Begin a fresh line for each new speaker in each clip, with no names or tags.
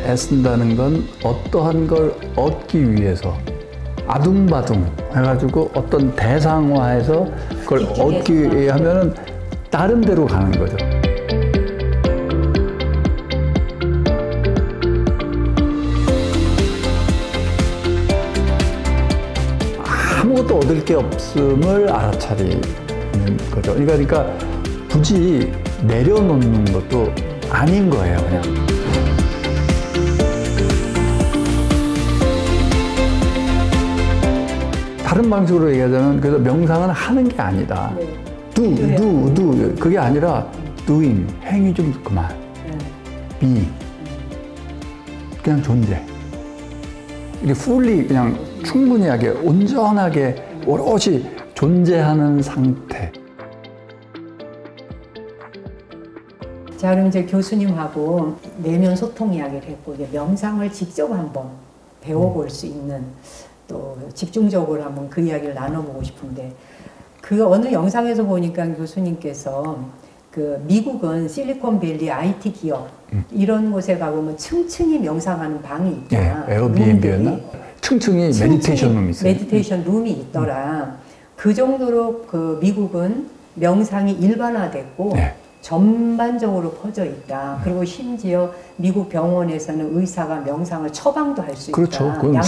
애쓴다는 건 어떠한 걸 얻기 위해서 아둥바둥 해가지고 어떤 대상화해서 그걸 얻기 위해 하면은 다른 데로 가는 거죠. 아무것도 얻을 게 없음을 알아차리는 거죠. 그러니까 굳이 내려놓는 것도 아닌 거예요, 그냥. 다른 방식으로 얘기하자면, 그래서 명상은 하는 게 아니다. do. 그게 아니라 doing, 행위 좀 그만. be. 그냥 존재. 이게 fully 그냥 충분히 하게, 온전하게, 오롯이 존재하는 상태.
자, 그럼 이제 교수님하고 내면 소통 이야기를 했고, 이제 명상을 직접 한번 배워볼 수 있는, 또 집중적으로 한번 그 이야기를 나눠보고 싶은데, 그 어느 영상에서 보니까 교수님께서 그 미국은 실리콘밸리 IT 기업 이런 곳에 가보면 층층이 명상하는 방이 있잖아.
예, 에어비앤비였나? 층층이 메디테이션 룸이 있어요.
메디테이션 룸이 있더라. 그 정도로 그 미국은 명상이 일반화됐고 전반적으로 퍼져 있다. 그리고 심지어 미국 병원에서는 의사가 명상을 처방도 할 수 있다.
그렇죠. 그건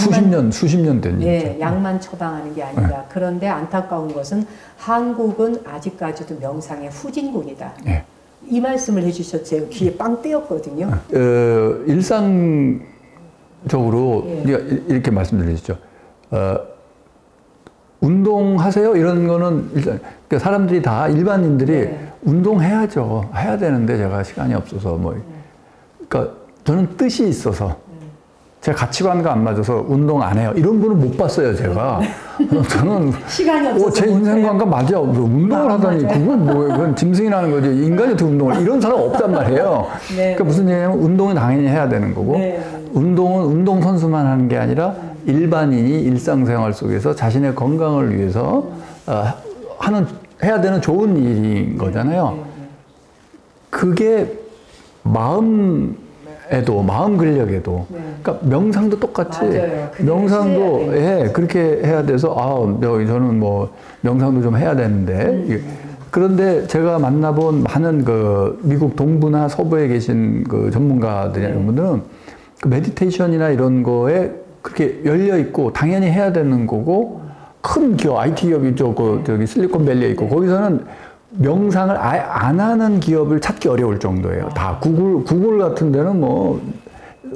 수십 년 된
일이죠. 약만 처방하는 게 아니라. 그런데 안타까운 것은 한국은 아직까지도 명상의 후진국이다. 이 말씀을 해주셨죠. 귀에 빵 때였거든요.
일상적으로 이렇게 말씀드리죠. 운동하세요? 이런 거는 일단 그러니까 사람들이 다 일반인들이 운동해야죠. 해야 되는데 제가 시간이 없어서 뭐 그러니까 저는 뜻이 있어서 제 가치관과 안 맞아서 운동 안 해요. 이런 분은 못 봤어요, 제가. 저는
시간이 없어서
제 인생관과 맞아. 운동을 하다니 그건 뭐예요? 그건 짐승이라는 거지. 인간이 어떻게 운동을 이런 사람 없단 말이에요. 그러니까 무슨 얘기냐면 운동은 당연히 해야 되는 거고 운동은 운동 선수만 하는 게 아니라 일반인이 일상생활 속에서 자신의 건강을 위해서 해야 되는 좋은 일인 거잖아요. 그게 마음 근력에도. 그러니까 명상도 똑같이. 명상도, 그렇게 해야 돼서, 저는 뭐, 명상도 좀 해야 되는데. 그런데 제가 만나본 많은 그 미국 동부나 서부에 계신 그 전문가들이나 분들은 그 메디테이션이나 이런 거에 그렇게 열려있고, 당연히 해야 되는 거고, 큰 기업, IT 기업이 저기 실리콘밸리에 있고, 거기서는 명상을 아예 안 하는 기업을 찾기 어려울 정도예요. 다 구글 같은 데는 뭐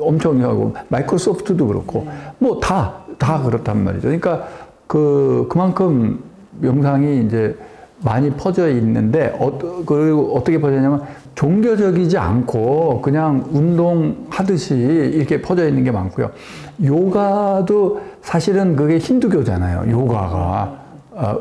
엄청 하고 마이크로소프트도 그렇고 뭐 다 그렇단 말이죠. 그러니까 그만큼 명상이 이제 많이 퍼져 있는데 그리고 어떻게 퍼져냐면 종교적이지 않고 그냥 운동하듯이 이렇게 퍼져 있는 게 많고요. 요가도 사실은 그게 힌두교잖아요. 요가가.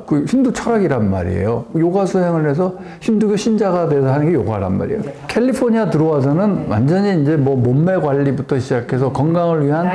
그 힌두 철학이란 말이에요. 요가 수행을 해서 힌두교 신자가 돼서 하는 게 요가란 말이에요. 캘리포니아 들어와서는 완전히 이제 뭐 몸매 관리부터 시작해서 건강을 위한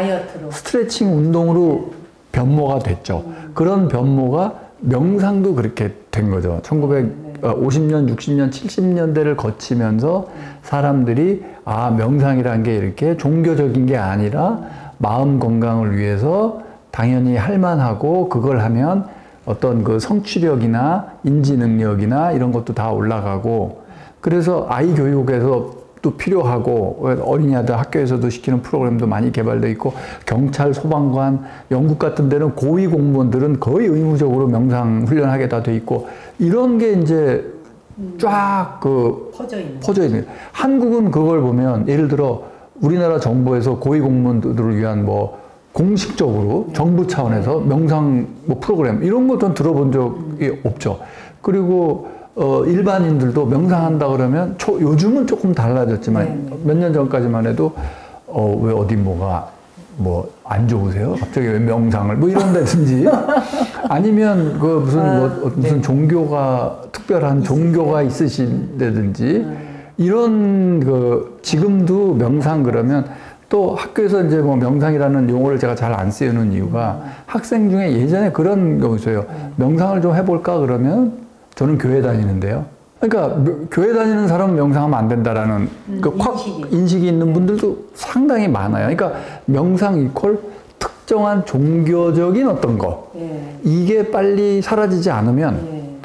스트레칭 운동으로 변모가 됐죠. 그런 변모가 명상도 그렇게 된 거죠. 1950년, 60년, 70년대를 거치면서 사람들이 명상이라는 게 이렇게 종교적인 게 아니라 마음 건강을 위해서 당연히 할 만하고 그걸 하면 어떤 그 성취력이나 인지 능력이나 이런 것도 다 올라가고 그래서 아이 교육에서 또 필요하고 어린이들 학교에서도 시키는 프로그램도 많이 개발되어 있고 경찰, 소방관, 영국 같은 데는 고위 공무원들은 거의 의무적으로 명상 훈련하게 다 돼 있고 이런 게 이제 쫙 퍼져 있는. 한국은 그걸 보면 예를 들어 우리나라 정부에서 고위 공무원들을 위한 뭐 공식적으로 정부 차원에서 명상 뭐 프로그램 이런 것도 들어본 적이 없죠. 그리고 일반인들도 명상한다 그러면 요즘은 조금 달라졌지만 몇 년 전까지만 해도 왜 어디 뭐가 뭐 안 좋으세요? 갑자기 왜 명상을 뭐 이런다든지 아니면 그 무슨 종교가 특별한 종교가 있으신다든지 이런 지금도 명상 그러면 또 학교에서 이제 뭐 명상이라는 용어를 제가 잘 안 쓰는 이유가 학생 중에 예전에 그런 경우 있어요. 명상을 좀 해볼까 그러면 저는 교회 다니는데요. 그러니까 교회 다니는 사람은 명상하면 안 된다라는 그 인식이 있는 분들도 상당히 많아요. 그러니까 명상 이퀄 특정한 종교적인 어떤 거 이게 빨리 사라지지 않으면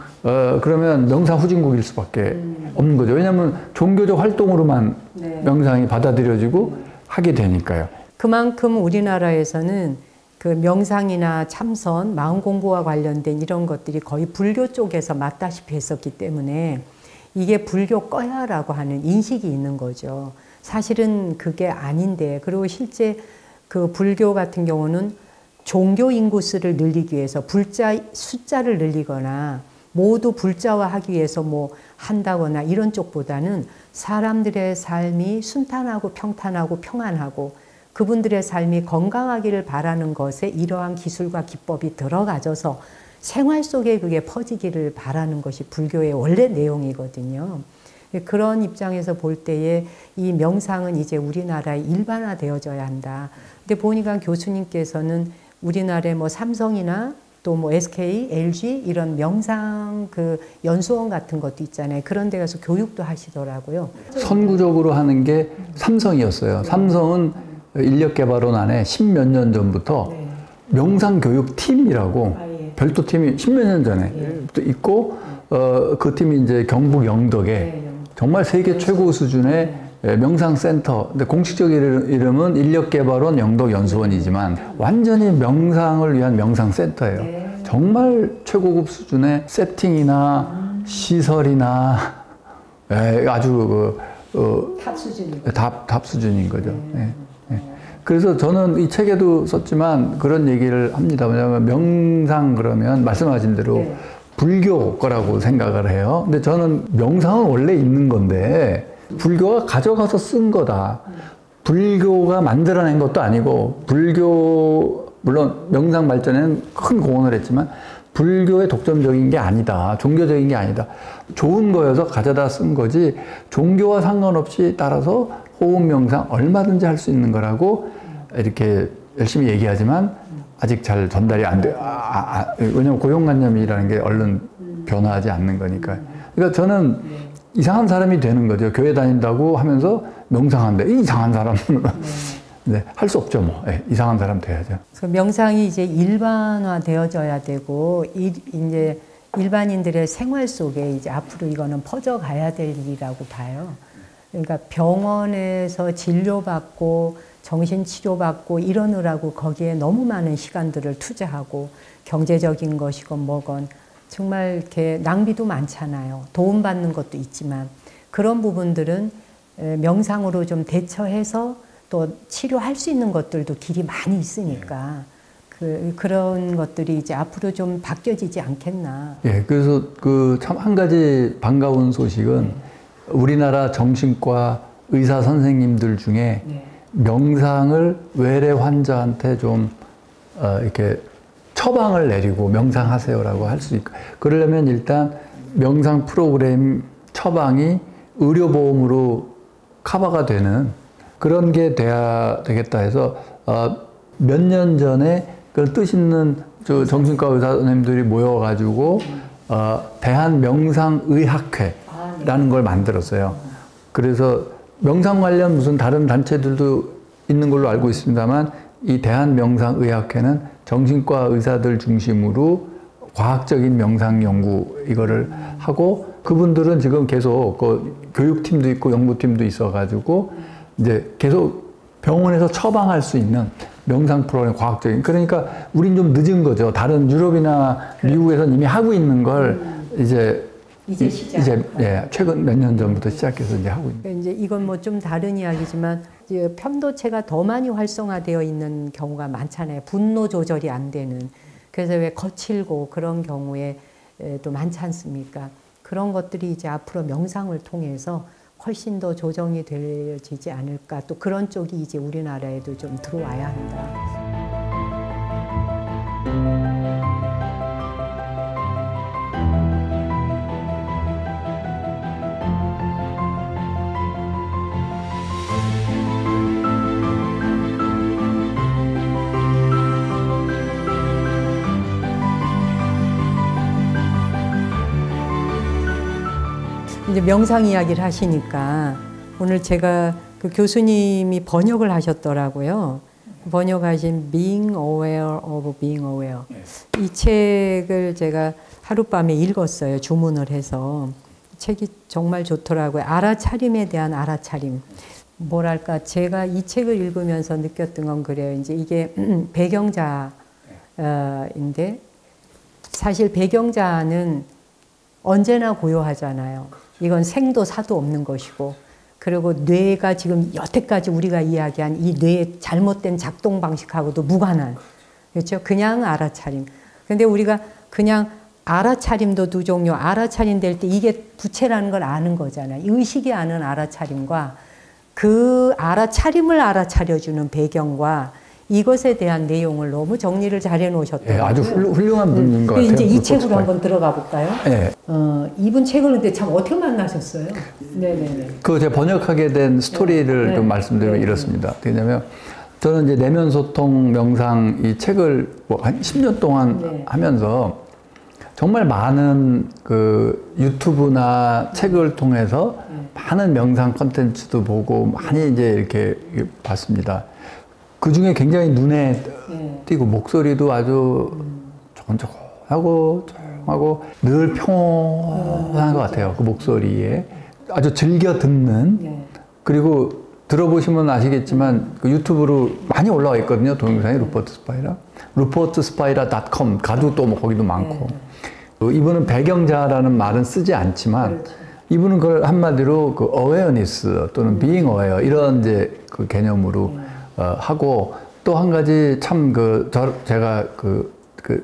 그러면 명상 후진국일 수밖에 없는 거죠. 왜냐하면 종교적 활동으로만 명상이 받아들여지고 하게 되니까요.
그만큼 우리나라에서는 그 명상이나 참선, 마음 공부와 관련된 이런 것들이 거의 불교 쪽에서 맞다시피 했었기 때문에 이게 불교 거야라고 하는 인식이 있는 거죠. 사실은 그게 아닌데, 그리고 실제 그 불교 같은 경우는 종교 인구수를 늘리기 위해서 불자 숫자를 늘리거나 모두 불자화하기 위해서 뭐 한다거나 이런 쪽보다는 사람들의 삶이 순탄하고 평탄하고 평안하고 그분들의 삶이 건강하기를 바라는 것에 이러한 기술과 기법이 들어가져서 생활 속에 그게 퍼지기를 바라는 것이 불교의 원래 내용이거든요. 그런 입장에서 볼 때에 이 명상은 이제 우리나라에 일반화되어져야 한다. 근데 보니까 교수님께서는 우리나라의 뭐 삼성이나 또 뭐 SK, LG 이런 명상 그 연수원 같은 것도 있잖아요. 그런 데 가서 교육도 하시더라고요.
선구적으로 하는 게 삼성이었어요. 삼성은 인력개발원 안에 10몇 년 전부터 명상교육팀이라고 별도 팀이 10몇 년 전에 있고 그 팀이 이제 경북 영덕에 정말 세계 최고 수준의 명상센터, 근데 공식적 이름은 인력개발원 영덕연수원이지만 완전히 명상을 위한 명상센터예요. 정말 최고급 수준의 세팅이나 시설이나 아주
탑 수준이고.
탑 수준인 거죠. 그래서 저는 이 책에도 썼지만 그런 얘기를 합니다. 왜냐하면 명상 그러면 말씀하신 대로 불교 거라고 생각을 해요. 근데 저는 명상은 원래 있는 건데 불교가 가져가서 쓴 거다. 불교가 만들어낸 것도 아니고 불교 물론 명상 발전에는 큰 공헌을 했지만 불교의 독점적인 게 아니다. 종교적인 게 아니다. 좋은 거여서 가져다 쓴 거지 종교와 상관없이 따라서 호흡 명상 얼마든지 할 수 있는 거라고 이렇게 열심히 얘기하지만 아직 잘 전달이 안 돼요. 왜냐면 고용관념이라는 게 얼른 변화하지 않는 거니까. 그러니까 저는 이상한 사람이 되는 거죠. 교회 다닌다고 하면서 명상한대. 이상한 사람은 네, 할 수 없죠, 뭐. 네, 이상한 사람 돼야죠.
명상이 이제 일반화되어져야 되고, 이제 일반인들의 생활 속에 이제 앞으로 이거는 퍼져가야 될 일이라고 봐요. 그러니까 병원에서 진료받고, 정신치료받고 이러느라고 거기에 너무 많은 시간들을 투자하고, 경제적인 것이건 뭐건, 정말 이렇게 낭비도 많잖아요. 도움받는 것도 있지만, 그런 부분들은 명상으로 좀 대처해서 또 치료할 수 있는 것들도 길이 많이 있으니까 그런 것들이 이제 앞으로 좀 바뀌어지지 않겠나.
예, 그래서 그 참 한 가지 반가운 소식은 우리나라 정신과 의사 선생님들 중에 명상을 외래 환자한테 좀 이렇게 처방을 내리고 명상하세요라고 할 수 있고, 그러려면 일단 명상 프로그램 처방이 의료보험으로 커버가 되는 그런 게 돼야 되겠다 해서 몇 년 전에 그 뜻 있는 저 정신과 의사 선생님들이 모여가지고 대한명상의학회라는 걸 만들었어요. 그래서 명상 관련 무슨 다른 단체들도 있는 걸로 알고 있습니다만 이 대한명상의학회는 정신과 의사들 중심으로 과학적인 명상 연구 이거를 하고, 그분들은 지금 계속 그 교육팀도 있고 연구팀도 있어가지고 이제 계속 병원에서 처방할 수 있는 명상 프로그램 과학적인, 그러니까 우린 좀 늦은 거죠. 다른 유럽이나 미국에서는 이미 하고 있는 걸 이제 예, 최근 몇 년 전부터 시작해서 이제 하고 있는.
이제 이건 뭐 좀 다른 이야기지만 이제 편도체가 더 많이 활성화되어 있는 경우가 많잖아요. 분노 조절이 안 되는. 그래서 왜 거칠고 그런 경우에 또 많지 않습니까? 그런 것들이 이제 앞으로 명상을 통해서 훨씬 더 조정이 되지 않을까. 또 그런 쪽이 이제 우리나라에도 좀 들어와야 한다. 이제 명상 이야기를 하시니까 오늘 제가 그 교수님이 번역을 하셨더라고요. 번역하신 Being Aware of Being Aware. 이 책을 제가 하룻밤에 읽었어요. 주문을 해서. 책이 정말 좋더라고요. 알아차림에 대한 알아차림. 뭐랄까, 제가 이 책을 읽으면서 느꼈던 건 그래요. 이제 이게 배경자인데, 사실 배경자는 언제나 고요하잖아요. 이건 생도 사도 없는 것이고, 그리고 뇌가 지금 여태까지 우리가 이야기한 이 뇌의 잘못된 작동 방식하고도 무관한, 그렇죠? 그냥 알아차림. 근데 우리가 그냥 알아차림도 두 종류, 알아차림 될 때 이게 부채라는 걸 아는 거잖아요. 의식이 아는 알아차림과 그 알아차림을 알아차려주는 배경과 이것에 대한 내용을 너무 정리를 잘 해놓으셨더라고요.
예, 아주 훌륭한 분인 것 같아요.
이제 이 책으로 한번 들어가 볼까요?
네.
이분 책을 근데 참 어떻게 만나셨어요? 네네네.
그 제가 번역하게 된 스토리를
네.
좀 말씀드리면
네.
이렇습니다. 왜냐면 저는 이제 내면 소통 명상 이 책을 뭐 한 10년 동안
네.
하면서 정말 많은 그 유튜브나 책을 통해서 많은 명상 컨텐츠도 보고 많이 이제 이렇게 봤습니다. 그 중에 굉장히 눈에 띄고 목소리도 아주 조곤조곤하고 조용하고 늘 평온한 것 같아요. 그 목소리에 아주 즐겨 듣는. 그리고 들어보시면 아시겠지만 그 유튜브로 많이 올라와 있거든요. 동영상이 루퍼트 스파이라. 루퍼트스파이라.com 가도 또 뭐 거기도 많고. 이분은 배경자라는 말은 쓰지 않지만 이분은 그걸 한마디로 그 awareness 또는 being aware 이런 이제 그 개념으로 하고 또 한 가지 참 제가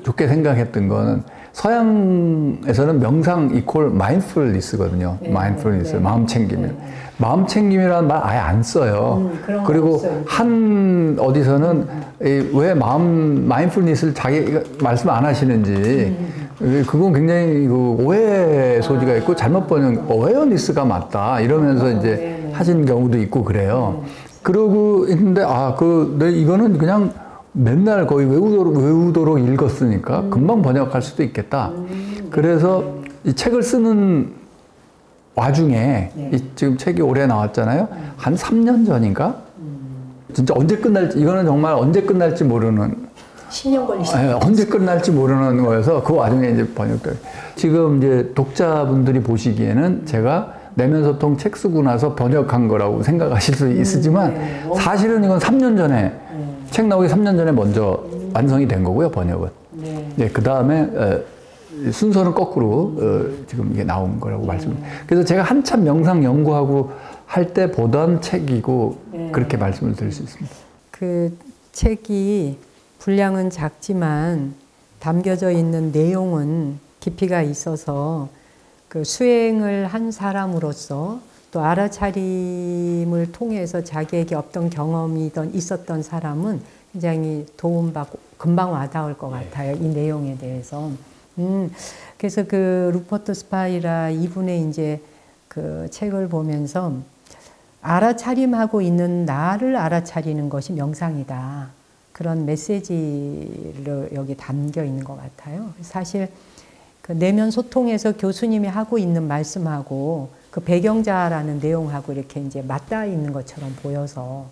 좋게 생각했던 거는 서양에서는 명상 이퀄 마인드풀니스거든요. 마인드풀니스, 마음 챙김. 마음 챙김이라는 말 아예 안 써요. 그리고 한 어디서는 왜 마인드풀니스를 자기가 말씀 안 하시는지 그건 굉장히 오해 소지가 있고 잘못 번역 어웨어니스가 맞다 이러면서 이제 하신 경우도 있고 그래요. 그러고 있는데 이거는 그냥 맨날 거의 외우도록 읽었으니까 금방 번역할 수도 있겠다. 그래서 이 책을 쓰는 와중에 지금 책이 올해 나왔잖아요. 한 3년 전인가? 진짜 언제 끝날지, 이거는 정말 언제 끝날지 모르는
10년 걸리시죠.
언제 끝날지 모르는 거여서 그 와중에 이제 번역돼. 지금 이제 독자분들이 보시기에는 제가 내면 소통 책 쓰고 나서 번역한 거라고 생각하실 수 있으지만 사실은 이건 3년 전에 책 나오기 3년 전에 먼저 완성이 된 거고요, 번역은. 네, 그 다음에 순서는 거꾸로 지금 이게 나온 거라고 말씀드립니다. 그래서 제가 한참 명상 연구하고 할 때 보던 책이고 그렇게 말씀을 드릴 수 있습니다.
그 책이 분량은 작지만 담겨져 있는 내용은 깊이가 있어서 그 수행을 한 사람으로서 또 알아차림을 통해서 자기에게 어떤 경험이 있었던 사람은 굉장히 도움받고 금방 와닿을 것 같아요. 이 내용에 대해서. 그래서 그 루퍼트 스파이라 이분의 이제 그 책을 보면서 알아차림하고 있는 나를 알아차리는 것이 명상이다. 그런 메시지를 여기 담겨 있는 것 같아요. 사실 그 내면 소통에서 교수님이 하고 있는 말씀하고 그 배경자라는 내용하고 이렇게 이제 맞닿아 있는 것처럼 보여서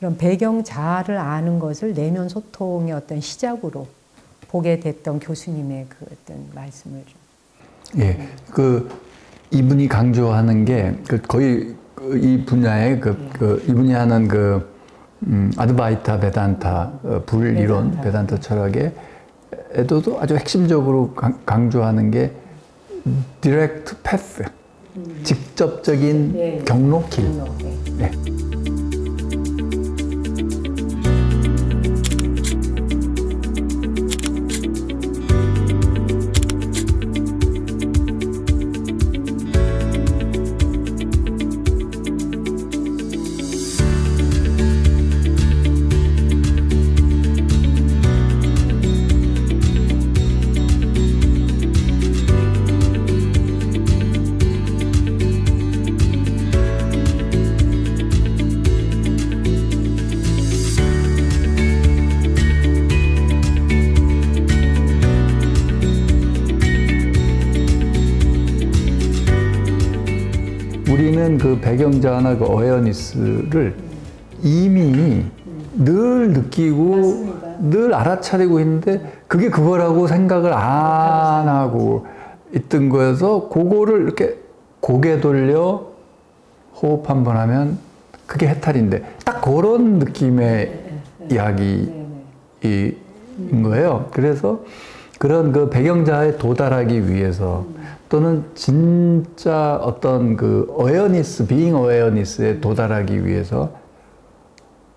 이런 배경자를 아는 것을 내면 소통의 어떤 시작으로 보게 됐던 교수님의 그 어떤 말씀을 좀.
예, 이분이 강조하는 게 거의 이 분야의 이분이 하는 아드바이타 베단타 불이론 베단타 철학에도 아주 핵심적으로 강조하는 게 디렉트 패스, 직접적인 경로길. 네. 우리는 그 배경자나 그 어웨어니스를 이미 늘 느끼고
맞습니다.
늘 알아차리고 있는데 그게 그거라고 생각을 안 하고 있던 거여서 그거를 이렇게 고개 돌려 호흡 한번 하면 그게 해탈인데 딱 그런 느낌의 이야기인 거예요. 그래서 그런 그 배경자에 도달하기 위해서 또는 진짜 어떤 그 어웨어니스, 비잉 어웨어니스에 도달하기 위해서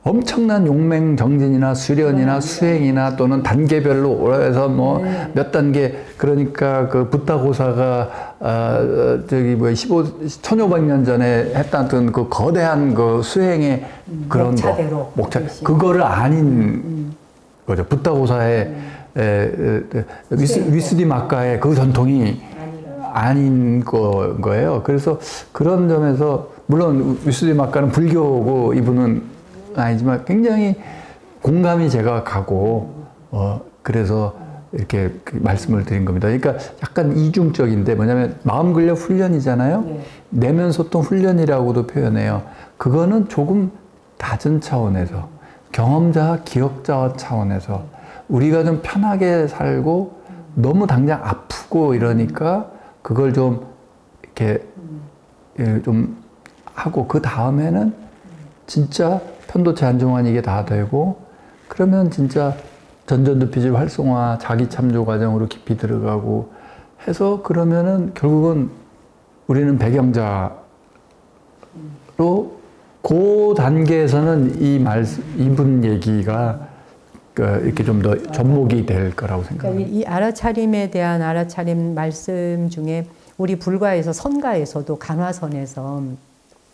엄청난 용맹정진이나 수련이나 수행이나 또는 단계별로 해서 뭐 몇 단계, 그러니까 그 부타고사가 저기 뭐 1500년 전에 했던 그 거대한 그 수행의 그런 거, 목차, 그거를 아닌 거죠. 부타고사의 위스디마카의 그 전통이 아닌 거예요. 그래서 그런 점에서 물론 위스디마카는 불교고 이분은 아니지만 굉장히 공감이 제가 가고 그래서 이렇게 말씀을 드린 겁니다. 그러니까 약간 이중적인데 뭐냐면 마음 근력 훈련이잖아요. 네. 내면 소통 훈련이라고도 표현해요. 그거는 조금 낮은 차원에서 경험자, 기억자 차원에서 우리가 좀 편하게 살고 너무 당장 아프고 이러니까 그걸 좀 이렇게 좀 하고 그 다음에는 진짜 편도체 안정환 이게 다 되고 그러면 진짜 전전두피질 활성화, 자기 참조 과정으로 깊이 들어가고 해서 그러면은 결국은 우리는 배경자로 그 단계에서는 이분 얘기가 이렇게 좀 더 접목이 될 거라고 생각합니다.
그러니까 이 알아차림에 대한 알아차림 말씀 중에 우리 불가에서 선가에서도 간화선에서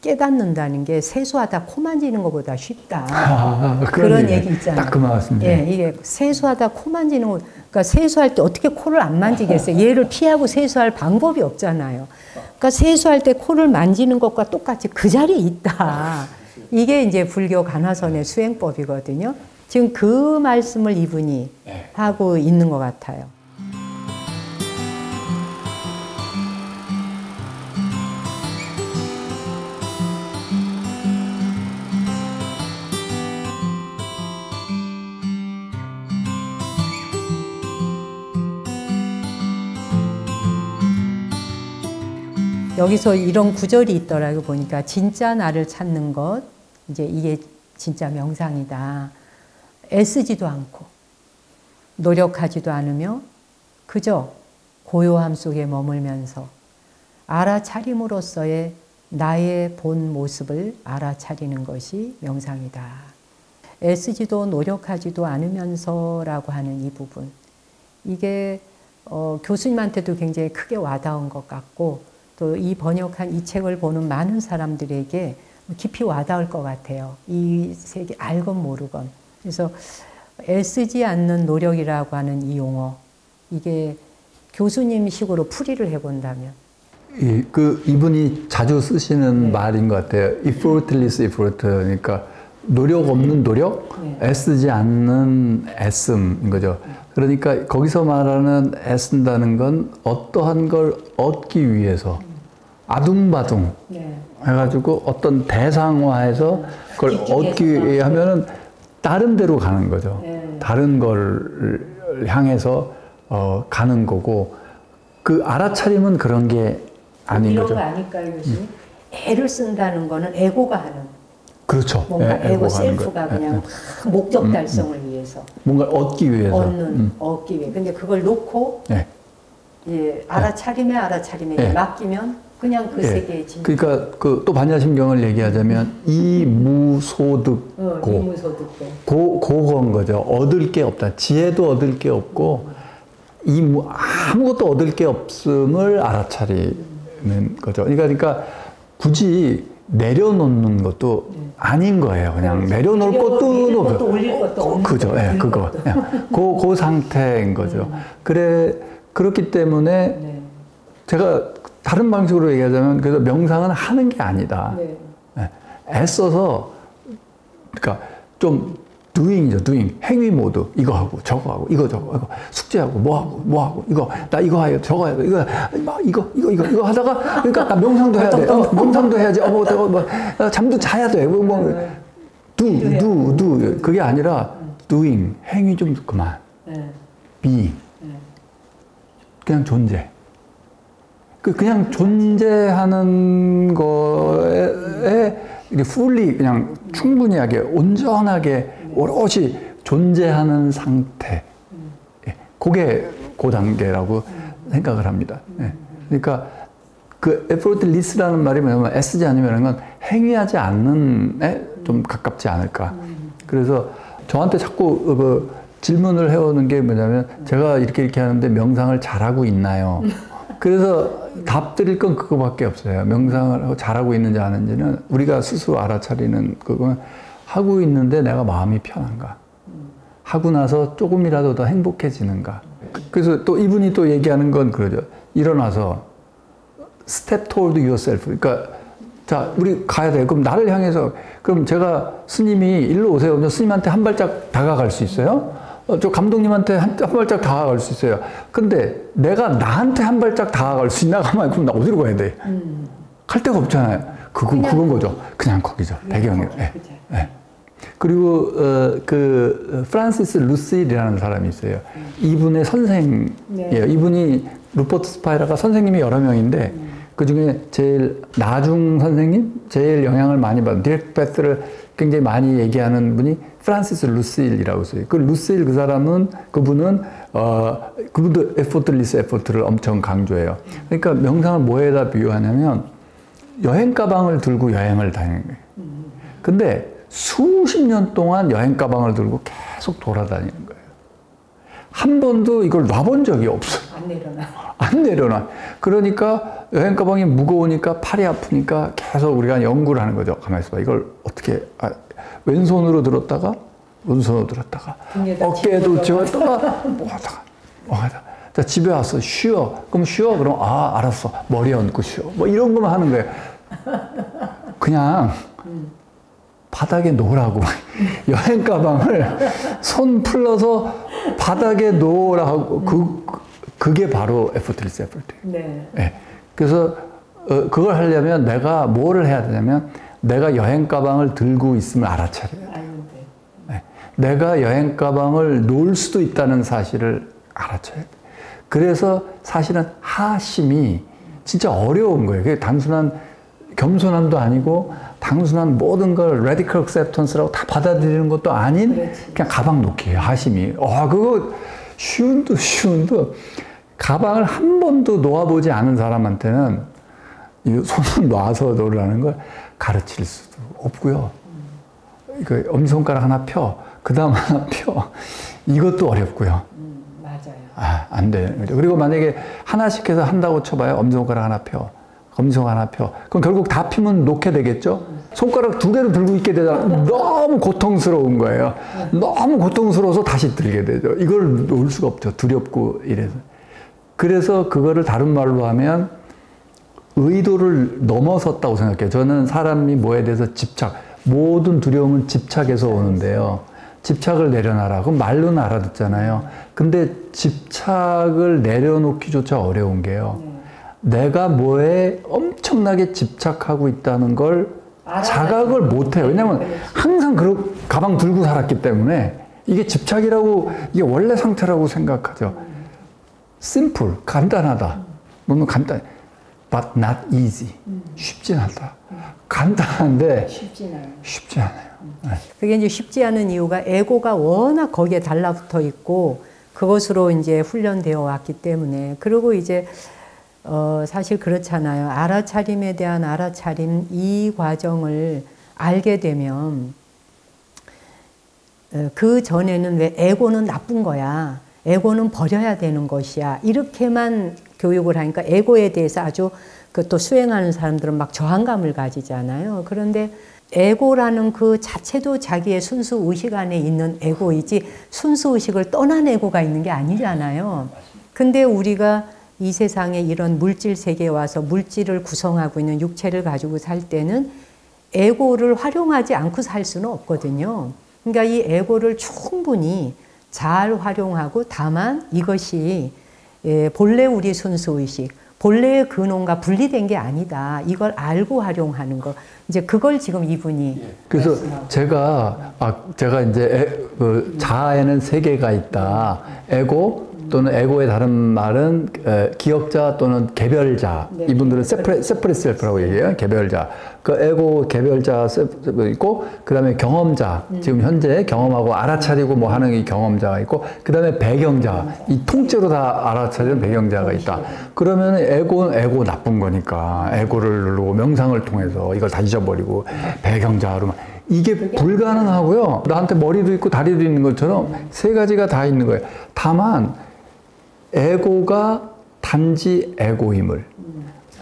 깨닫는다는 게 세수하다 코 만지는 것보다 쉽다. 그런 얘기 있잖아요.
딱 그 말씀이에요.
예, 이게 세수하다 코 만지는 거, 그러니까 세수할 때 어떻게 코를 안 만지겠어요? 얘를 피하고 세수할 방법이 없잖아요. 그러니까 세수할 때 코를 만지는 것과 똑같이 그 자리에 있다. 이게 이제 불교 간화선의 수행법이거든요. 지금 그 말씀을 이분이 하고 있는 것 같아요. 여기서 이런 구절이 있더라고 보니까 진짜 나를 찾는 것, 이제 이게 진짜 명상이다. 애쓰지도 않고 노력하지도 않으며 그저 고요함 속에 머물면서 알아차림으로써의 나의 본 모습을 알아차리는 것이 명상이다. 애쓰지도 노력하지도 않으면서라고 하는 이 부분. 이게 교수님한테도 굉장히 크게 와닿은 것 같고 또 이 번역한 이 책을 보는 많은 사람들에게 깊이 와닿을 것 같아요. 이 세계 알건 모르건. 그래서 애쓰지 않는 노력이라고 하는 이 용어, 이게 교수님식으로 풀이를 해본다면?
이분이 자주 쓰시는 말인 것 같아요. effortless effort. 그러니까 노력 없는 노력, 애쓰지 않는 애씀인 거죠. 그러니까 거기서 말하는 애쓴다는 건 어떠한 걸 얻기 위해서 아둥바둥 해가지고 어떤 대상화해서 그걸 얻기 위해 하면은 다른 데로 가는 거죠. 다른 걸 향해서 가는 거고 그 알아차림은 그런 게 아닌
이런
거죠.
거 아닐까요, 교수님? 애를 쓴다는 거는 에고가 하는.
그렇죠.
뭔가 에고 셀프가 그냥 목적 달성을 위해서.
뭔가를 얻기 위해서.
얻기 위해. 근데 그걸 놓고 예, 알아차림에 맡기면 그냥 그 세계에 진.
그러니까 또 반야심경을 얘기하자면 이무소득고. 그건 거죠. 얻을 게 없다. 지혜도 얻을 게 없고 아무것도 얻을 게 없음을 알아차리는 거죠. 그러니까 굳이 내려놓는 것도 아닌 거예요. 그냥 내려놓을 것도
올릴 것도 없는
그죠. 예, 그거. 그 상태인 거죠. 그렇기 때문에 제가 다른 방식으로 얘기하자면 그래서 명상은 하는 게 아니다. 애써서 그러니까 좀 doing이죠, doing. 행위 모드. 이거 하고, 저거 하고, 이거 숙제하고, 뭐 하고, 이거, 나 이거 해야 저거 해야 이거 하다가, 그러니까 나 명상도 해야 돼. 명상도 해야지. 잠도 자야 돼. do. 그게 아니라, doing. 행위 좀 그만. being. 그냥 존재. 그냥 존재하는 거에 fully 그냥 충분히하게 온전하게 오롯이 존재하는 상태. 그게 그 단계라고 생각을 합니다. 그러니까 그 effortless라는 말이 뭐냐면 애쓰지 않으면 건 행위하지 않는에 좀 가깝지 않을까. 그래서 저한테 자꾸 그 질문을 해오는 게 뭐냐면 제가 이렇게 하는데 명상을 잘하고 있나요? 그래서 답 드릴 건 그거밖에 없어요. 명상을 잘하고 있는지 안 하는지는 우리가 스스로 알아차리는 그건 하고 있는데 내가 마음이 편한가? 하고 나서 조금이라도 더 행복해지는가? 그래서 또 이분이 또 얘기하는 건 그러죠. 일어나서 step toward yourself. 그러니까 자, 우리 가야 돼. 그럼 나를 향해서 그럼 제가 스님이 일로 오세요. 그럼 스님한테 한 발짝 다가갈 수 있어요? 저 감독님한테 한 발짝 다가갈 수 있어요. 근데 내가 나한테 한 발짝 다가갈 수 있나? 가만 그럼 나 어디로 가야 돼? 갈 데가 없잖아요. 그건 거죠. 그냥 거기죠. 배경이. 네. 그리고 그 프란시스 루실이라는 사람이 있어요. 이분의 선생이에요. 네. 이분이 루퍼트 스파이라가 선생님이 여러 명인데 그 중에 제일 나중 선생님, 제일 영향을 많이 받은 디렉트 패스를 굉장히 많이 얘기하는 분이 프란시스 루실이라고 있어요. 그 루실 그분은 그분도 effortless effort를 엄청 강조해요. 그러니까 명상을 뭐에다 비유하냐면 여행 가방을 들고 여행을 다니는 거예요. 근데 수십 년 동안 여행 가방을 들고 계속 돌아다니는 거예요. 한 번도 이걸 놔본 적이 없어요. 안 내려놔. 그러니까 여행 가방이 무거우니까 팔이 아프니까 계속 우리가 연구를 하는 거죠. 가만히 있어봐. 이걸 어떻게 왼손으로 들었다가 오른손으로 들었다가 어깨에도 쥐었다가 뭐 하다가 자 집에 와서 쉬어. 그럼 쉬어. 그럼 알았어. 머리 얹고 쉬어. 뭐 이런 것만 하는 거예요. 그냥 바닥에 놓으라고. 여행 가방을 손 풀러서 바닥에 놓으라고. 그게 바로 effortless effort예요. 네. 네. 그래서 그걸 하려면 내가 뭐를 해야 되냐면 내가 여행 가방을 들고 있음을 알아차려야 돼요. 네. 내가 여행 가방을 놓을 수도 있다는 사실을 알아차려야 돼요. 그래서 사실은 하심이 진짜 어려운 거예요. 그게 단순한 겸손함도 아니고 단순한 모든 걸 radical acceptance라고 다 받아들이는 것도 아닌 그냥 가방 놓기예요. 하심이. 그거 쉬운도 가방을 한 번도 놓아보지 않은 사람한테는 이 손을 놔서 놓으라는 걸 가르칠 수도 없고요. 그 엄지손가락 하나 펴, 그 다음 하나 펴. 이것도 어렵고요.
맞아요.
안 되는 거죠. 그리고 만약에 하나씩 해서 한다고 쳐봐요. 엄지손가락 하나 펴, 엄지손가락 하나 펴. 그럼 결국 다 피면 놓게 되겠죠? 손가락 두 개를 들고 있게 되잖아. 너무 고통스러운 거예요. 너무 고통스러워서 다시 들게 되죠. 이걸 놓을 수가 없죠. 두렵고 이래서. 그래서 그거를 다른 말로 하면 의도를 넘어섰다고 생각해요. 저는 사람이 뭐에 대해서 모든 두려움은 집착에서 오는데요. 집착을 내려놔라. 그럼 말로는 알아듣잖아요. 근데 집착을 내려놓기조차 어려운 게요. 내가 뭐에 엄청나게 집착하고 있다는 걸 자각을 못해요. 왜냐면 항상 가방 들고 살았기 때문에 이게 집착이라고, 이게 원래 상태라고 생각하죠. simple, 간단하다. 너무 간단해. but not easy. 쉽진 않다. 간단한데 쉽지 않아요.
그게 이제 쉽지 않은 이유가 에고가 워낙 거기에 달라붙어 있고 그것으로 이제 훈련되어 왔기 때문에. 그리고 이제 사실 그렇잖아요. 알아차림에 대한 알아차림 이 과정을 알게 되면 그 전에는 왜 에고는 나쁜 거야. 에고는 버려야 되는 것이야. 이렇게만 교육을 하니까 에고에 대해서 아주 그것도 수행하는 사람들은 막 저항감을 가지잖아요. 그런데 에고라는 그 자체도 자기의 순수 의식 안에 있는 에고이지 순수 의식을 떠난 에고가 있는 게 아니잖아요. 근데 우리가 이 세상에 이런 물질 세계에 와서 물질을 구성하고 있는 육체를 가지고 살 때는 에고를 활용하지 않고 살 수는 없거든요. 그러니까 이 에고를 충분히 잘 활용하고 다만 이것이 본래 우리 순수의식, 본래의 근원과 분리된 게 아니다. 이걸 알고 활용하는 거. 이제 그걸 지금 이분이.
그래서 제가 이제 자아에는 세 개가 있다. 에고 또는 에고의 다른 말은 기억자 또는 개별자. 네. 이분들은 separate self라고 얘기해요. 개별자. 그 에고 개별자 있고, 그 다음에 경험자. 지금 현재 경험하고 알아차리고 뭐 하는 이 경험자가 있고, 그 다음에 배경자. 이 통째로 다 알아차리는 배경자가 있다. 그러면 에고는 에고 나쁜 거니까 에고를 누르고 명상을 통해서 이걸 다 잊어버리고 배경자로 이게 불가능하고요. 나한테 머리도 있고 다리도 있는 것처럼 세 가지가 다 있는 거예요. 다만 에고가 단지 에고임을,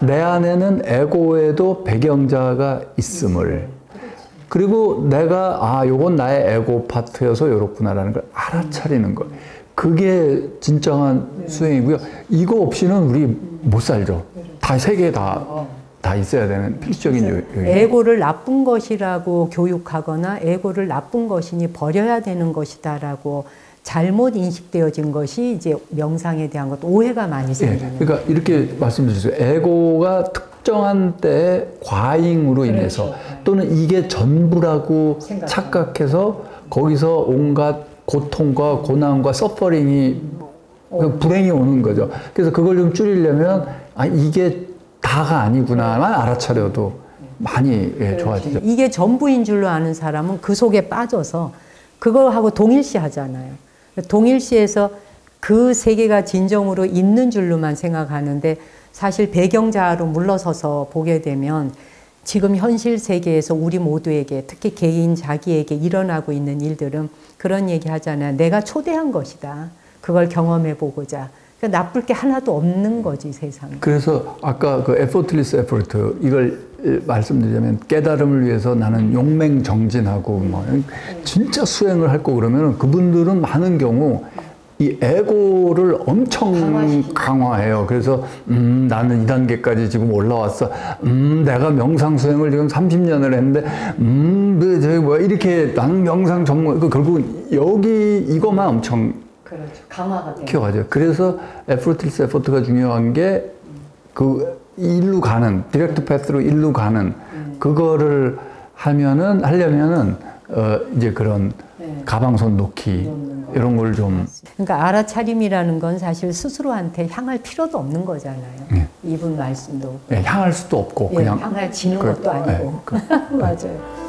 내 안에는 에고에도 배경자가 있음을, 그리고 내가 요건 나의 에고 파트여서 요렇구나라는 걸 알아차리는 거. 그게 진정한 수행이고요. 이거 없이는 우리 못 살죠. 다 세 개 다 있어야 되는 필수적인 요인.
에고를 나쁜 것이라고 교육하거나 에고를 나쁜 것이니 버려야 되는 것이다라고 잘못 인식되어진 것이 이제 명상에 대한 것도 오해가 많이 생기는.
그러니까 이렇게 말씀드렸어요. 에고가 특정한 때의 과잉으로 인해서 또는 이게 전부라고 착각해서 거기서 온갖 고통과 고난과 서퍼링이 불행이 오는 거죠. 그래서 그걸 좀 줄이려면 이게 다가 아니구나만 알아차려도 많이 좋아지죠.
이게 전부인 줄로 아는 사람은 그 속에 빠져서 그거하고 동일시 하잖아요. 동일시해서 그 세계가 진정으로 있는 줄로만 생각하는데 사실 배경자로 물러서서 보게 되면 지금 현실 세계에서 우리 모두에게 특히 개인 자기에게 일어나고 있는 일들은 그런 얘기 하잖아요. 내가 초대한 것이다. 그걸 경험해 보고자. 그러니까 나쁠 게 하나도 없는 거지 세상에.
그래서 아까 그 effortless effort 이걸 말씀드리자면 깨달음을 위해서 나는 용맹정진하고 뭐 진짜 수행을 할 거 그러면 그분들은 많은 경우 이 에고를 엄청 강화해요. 그래서 나는 2단계까지 지금 올라왔어. 내가 명상 수행을 지금 30년을 했는데 저기 뭐야 이렇게 나는 명상 전문. 결국은 여기 이것만 엄청
강화가 돼요.
키워가죠. 그래서 effortless effort가 중요한 게 그 일로 가는 디렉트 패스로 일로 가는 그거를 하려면은 이제 그런 가방손 놓기 이런 걸 좀.
그러니까 알아차림이라는 건 사실 스스로한테 향할 필요도 없는 거잖아요. 이분 말씀도.
향할 수도 없고 그냥
향해지는 것도 아니고. 맞아요.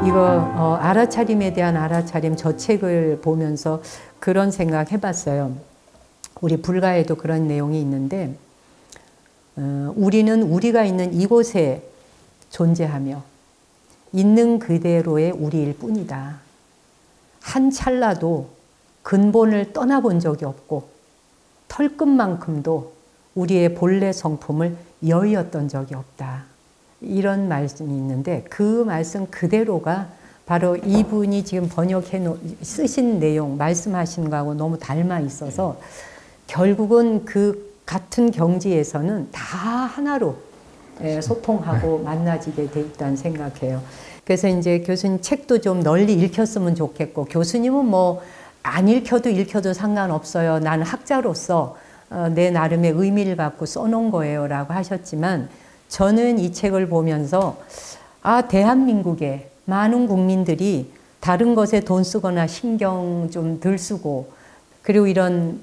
이거 알아차림에 대한 알아차림 저 책을 보면서 그런 생각 해봤어요. 우리 불가에도 그런 내용이 있는데 우리는 우리가 있는 이곳에 존재하며 있는 그대로의 우리일 뿐이다. 한 찰나도 근본을 떠나본 적이 없고 털끝만큼도 우리의 본래 성품을 여의었던 적이 없다. 이런 말씀이 있는데 그 말씀 그대로가 바로 이분이 지금 쓰신 내용, 말씀하신 거하고 너무 닮아 있어서 결국은 그 같은 경지에서는 다 하나로 소통하고 만나지게 돼 있다는 생각해요. 그래서 이제 교수님 책도 좀 널리 읽혔으면 좋겠고 교수님은 뭐 안 읽혀도 상관없어요. 나는 학자로서 내 나름의 의미를 갖고 써놓은 거예요 라고 하셨지만 저는 이 책을 보면서 대한민국의 많은 국민들이 다른 것에 돈 쓰거나 신경 좀 덜 쓰고 그리고 이런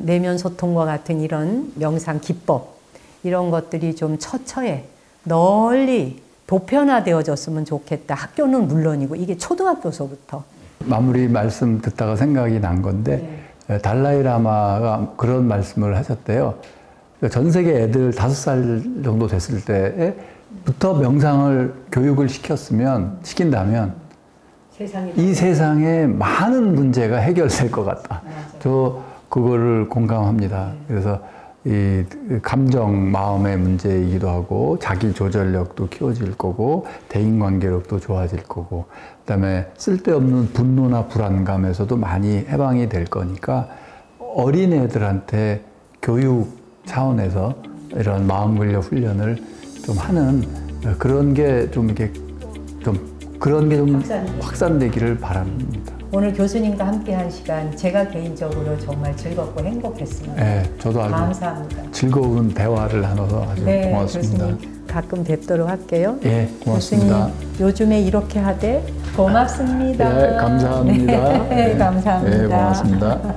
내면 소통과 같은 이런 명상 기법 이런 것들이 좀 처처에 널리 보편화되어졌으면 좋겠다. 학교는 물론이고 이게 초등학교서부터.
마무리 말씀 듣다가 생각이 난 건데 달라이 라마가 그런 말씀을 하셨대요. 전 세계 애들 5살 정도 됐을 때부터 명상을 교육을 시킨다면 이 세상에 많은 문제가 해결될 것 같다. 저 그거를 공감합니다. 그래서 이 감정, 마음의 문제이기도 하고 자기 조절력도 키워질 거고 대인관계력도 좋아질 거고 그다음에 쓸데없는 분노나 불안감에서도 많이 해방이 될 거니까 어린애들한테 교육 차원에서 이런 마음 근력 훈련을 좀 하는 그런 게 좀 이렇게 좀 확산되기를 바랍니다.
오늘 교수님과 함께한 시간 제가 개인적으로 정말 즐겁고 행복했습니다.
네, 저도 아주
감사합니다.
즐거운 대화를 나눠서 아주
네,
고맙습니다.
교수님 가끔 뵙도록 할게요.
예, 고맙습니다.
교수님 요즘에 이렇게 하되 고맙습니다.
네, 감사합니다.
네, 감사합니다.
네, 고맙습니다.